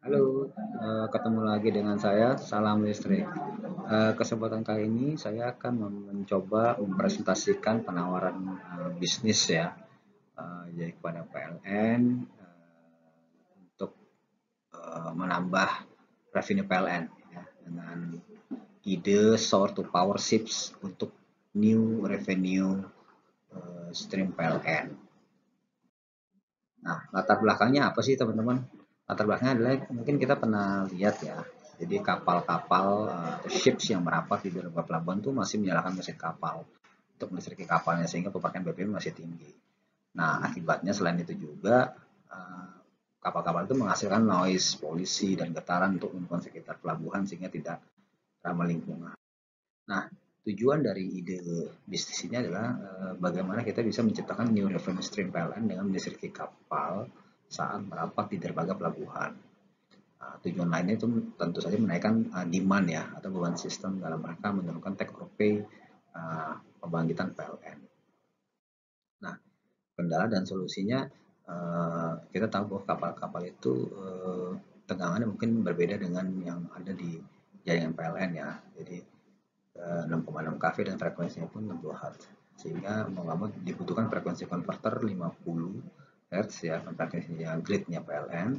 Halo, ketemu lagi dengan saya, Salam Listrik. Kesempatan kali ini saya akan mencoba mempresentasikan penawaran bisnis ya, jadi kepada PLN untuk menambah revenue PLN ya, dengan ide source to power ships untuk new revenue stream PLN. Nah, latar belakangnya apa sih teman-teman? Latar belakangnya adalah mungkin kita pernah lihat ya. Jadi kapal-kapal atau ships yang merapat di beberapa pelabuhan itu masih menyalakan mesin kapal untuk melistriki kapalnya sehingga pemakaian BBM masih tinggi. Nah, akibatnya selain itu juga kapal-kapal itu menghasilkan noise, polusi dan getaran untuk lingkungan sekitar pelabuhan sehingga tidak ramah lingkungan. Nah, tujuan dari ide bisnis ini adalah bagaimana kita bisa menciptakan new revenue stream PLN dengan melistriki kapal saat merapat di dermaga pelabuhan. Tujuan lainnya itu tentu saja menaikkan demand ya atau beban sistem dalam rangka menurunkan take or pay pembangkitan PLN. Nah, kendala dan solusinya kita tahu bahwa kapal-kapal itu tegangannya mungkin berbeda dengan yang ada di jaringan PLN ya. Jadi 6,6 kV dan frekuensinya pun 60 Hz. Sehingga mau nggak mau dibutuhkan frekuensi converter 50 Hz ya, frekuensinya gridnya PLN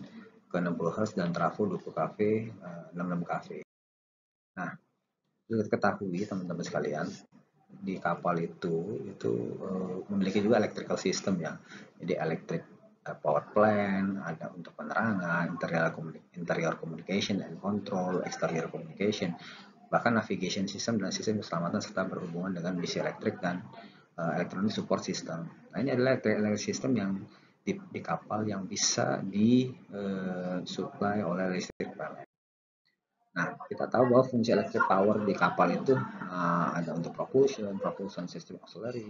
ke 60 Hz dan trafo 20 kV, 66 kV. Nah, kita ketahui teman-teman sekalian, di kapal itu memiliki juga electrical system ya. Jadi electric power plant, ada untuk penerangan, interior communication and control, exterior communication, bahkan navigation system dan sistem keselamatan serta berhubungan dengan misi elektrik dan electronic support system. Nah, ini adalah electric system yang di kapal yang bisa disuplai oleh listrik PLN. Nah, kita tahu bahwa fungsi electric power di kapal itu ada untuk propulsion system auxiliary,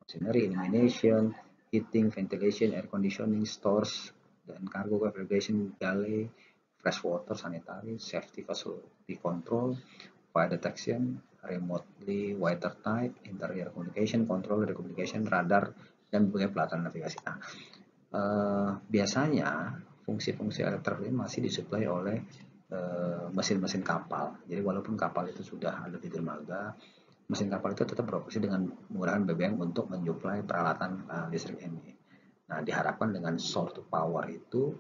machinery, illumination, heating, ventilation, air conditioning, stores, dan cargo navigation, galley, fresh water, sanitary, safety facility control, fire detection, remotely water type, interior communication, control, communication, radar, dan berbagai pelatihan navigasi. Nah, biasanya fungsi-fungsi elektrik ini masih disuplai oleh mesin-mesin kapal. Jadi walaupun kapal itu sudah ada di dermaga, mesin kapal itu tetap beroperasi dengan menggunakan BBM untuk menyuplai peralatan listrik ini. Nah, diharapkan dengan source to power itu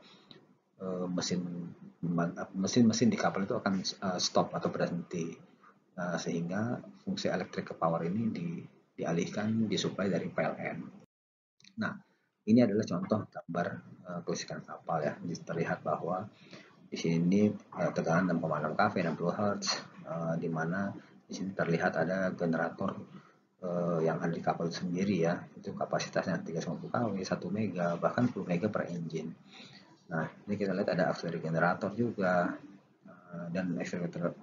mesin-mesin di kapal itu akan stop atau berhenti, sehingga fungsi electric power ini dialihkan disuplai dari PLN. Nah, ini adalah contoh gambar kelistrikan kapal ya. Terlihat bahwa di sini tegangan 6,6 kV 60 Hz, di mana di sini terlihat ada generator yang ada di kapal itu sendiri ya. Itu kapasitasnya 350 kW, 1 mega, bahkan 10 mega per engine. Nah, ini kita lihat ada auxiliary generator juga, dan accelerator,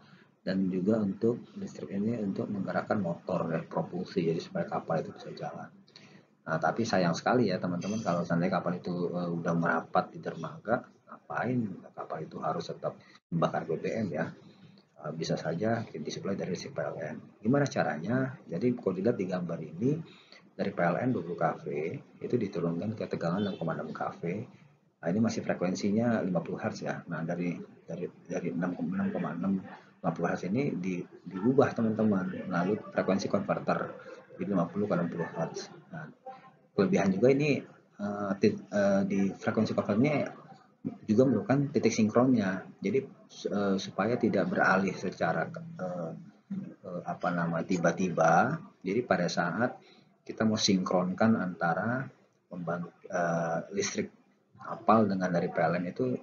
dan juga untuk listrik ini untuk menggerakkan motor ya, propulsi, jadi supaya kapal itu bisa jalan. Nah, tapi sayang sekali ya teman-teman, kalau seandainya kapal itu udah merapat di dermaga, ngapain kapal itu harus tetap membakar BBM ya? Bisa saja disuplai dari listrik PLN. Gimana caranya? Jadi kalau dilihat di gambar ini, dari PLN 20 kV itu diturunkan ke tegangan 6,6 kV. Nah, ini masih frekuensinya 50 Hz ya. Nah, dari 6,6 50 Hz ini diubah teman-teman melalui frekuensi converter di 50 ke 60 Hz. Nah, kelebihan juga ini di frekuensi converternya juga merupakan titik sinkronnya. Jadi supaya tidak beralih secara tiba-tiba. Jadi pada saat kita mau sinkronkan antara listrik kapal dengan dari PLN itu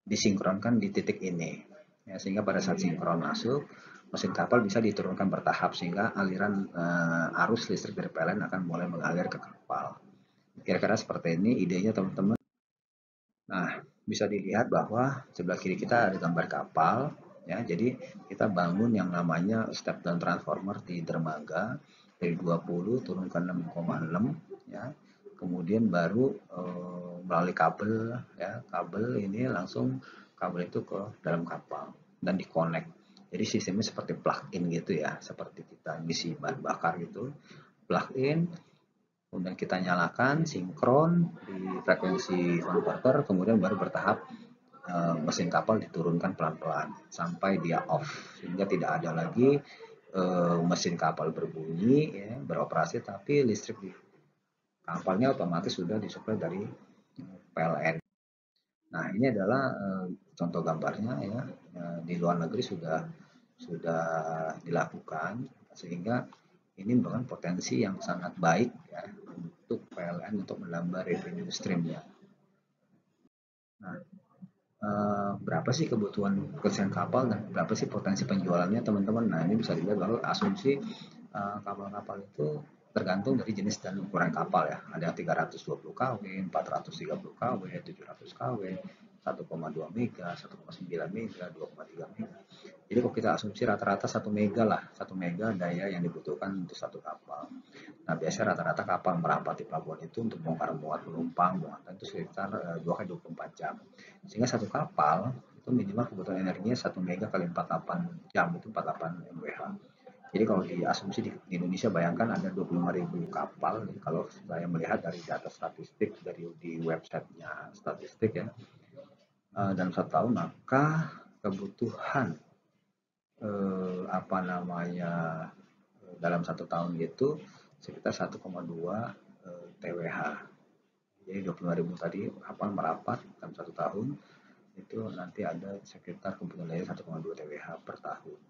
disinkronkan di titik ini. Ya, sehingga pada saat sinkron masuk, mesin kapal bisa diturunkan bertahap sehingga aliran arus listrik dari PLN akan mulai mengalir ke kapal. Kira-kira seperti ini idenya teman-teman. Nah, bisa dilihat bahwa sebelah kiri kita ada gambar kapal ya. Jadi kita bangun yang namanya step down transformer di dermaga dari 20 turun ke 6,6 ya. Kemudian baru melalui kabel ya, kabel ini langsung kabel itu ke dalam kapal dan dikonek. Jadi sistemnya seperti plug in gitu ya, seperti kita ngisi bahan bakar gitu. Plug in, kemudian kita nyalakan sinkron di frekuensi converter, kemudian baru bertahap mesin kapal diturunkan pelan-pelan sampai dia off, sehingga tidak ada lagi mesin kapal berbunyi ya, beroperasi, tapi listrik di kapalnya otomatis sudah disuplai dari PLN. Nah, ini adalah contoh gambarnya ya. Di luar negeri sudah dilakukan, sehingga ini merupakan potensi yang sangat baik ya untuk PLN untuk menambah revenue streamnya. Nah, berapa sih kebutuhan pekerjaan kapal dan berapa sih potensi penjualannya teman-teman? Nah, ini bisa dilihat bahwa asumsi kapal-kapal itu tergantung dari jenis dan ukuran kapal ya. Ada yang 320 kW, 430 kW, 700 kW, 1,2 mega, 1,9 mega, 2,3 mega. Jadi kalau kita asumsi rata-rata 1 mega lah, 1 mega daya yang dibutuhkan untuk satu kapal. Nah, biasanya rata-rata kapal merapat di pelabuhan itu untuk bongkar muat penumpang, muatan itu sekitar 2 kali 24 jam. Sehingga satu kapal itu minimal kebutuhan energinya 1 mega kali 48 jam, itu 48 MWh. Jadi kalau diasumsi di Indonesia, bayangkan ada 25.000 kapal. Jadi kalau saya melihat dari data statistik dari di websitenya statistik ya, dalam 1 tahun maka kebutuhan dalam 1 tahun itu sekitar 1,2 TWh. Jadi 25.000 tadi kapal merapat dalam 1 tahun itu nanti ada sekitar kebutuhan daya 1,2 TWh per tahun.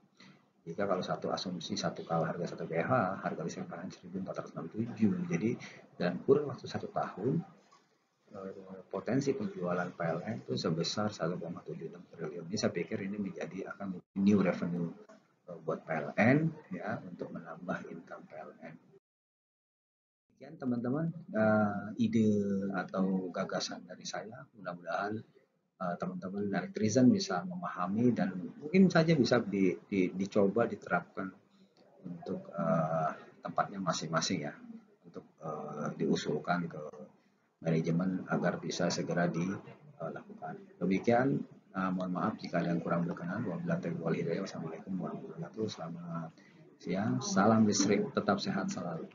Jika kalau satu asumsi harga 1 TWh, harga listrik PLN 1.467. Jadi dalam kurun waktu 1 tahun potensi penjualan PLN itu sebesar 1,76 triliun. Ini saya pikir ini akan menjadi new revenue buat PLN ya, untuk menambah income PLN. Demikian teman-teman ide atau gagasan dari saya. Mudah-mudahan teman-teman netizen bisa memahami dan mungkin saja bisa dicoba diterapkan untuk tempatnya masing-masing ya, untuk diusulkan ke manajemen agar bisa segera dilakukan. Demikian, mohon maaf jika ada yang kurang berkenan. Wassalamualaikum warahmatullahi wabarakatuh. Selamat siang, salam listrik, tetap sehat selalu.